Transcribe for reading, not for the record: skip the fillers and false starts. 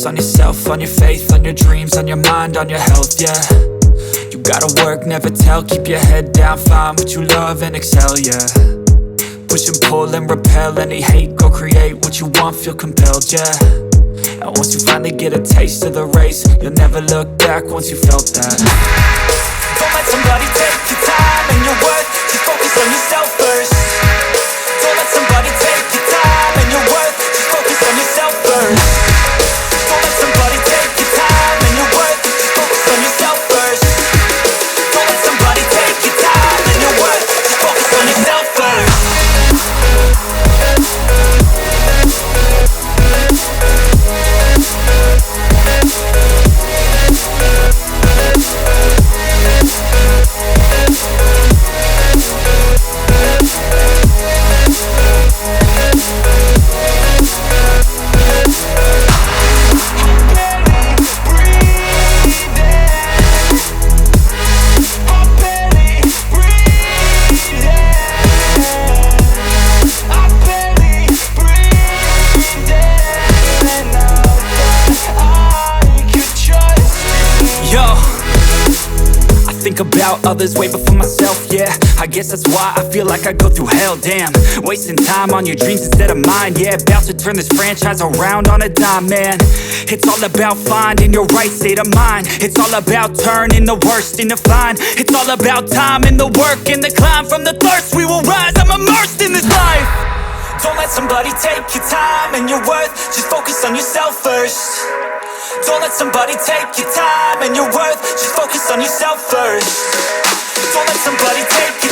focus on yourself, on your faith, on your dreams, on your mind, on your health, yeah. You gotta work, never tell, keep your head down, find what you love and excel, yeah. Push and pull and repel any hate, go create what you want, feel compelled, yeah. And once you finally get a taste of the race, you'll never look back once you felt that. Don't let somebody take your time and your worth, just focus on yourself first. Don't let somebody take your time and your worth, just focus on yourself first. Don't let somebody take your time and your worth, just focus on yourself first. Don't let somebody take your time and your worth, just focus on yourself first. Think about others way before myself, yeah. I guess that's why I feel like I go through hell, damn. Wasting time on your dreams instead of mine, yeah. About to turn this franchise around on a dime, man. It's all about finding your right state of mind. It's all about turning the worst into fine. It's all about time and the work and the climb. From the thirst we will rise, I'm immersed in this life. Don't let somebody take your time and your worth, just focus on yourself first. Don't let somebody take your time and your worth, just focus on yourself first. Don't let somebody take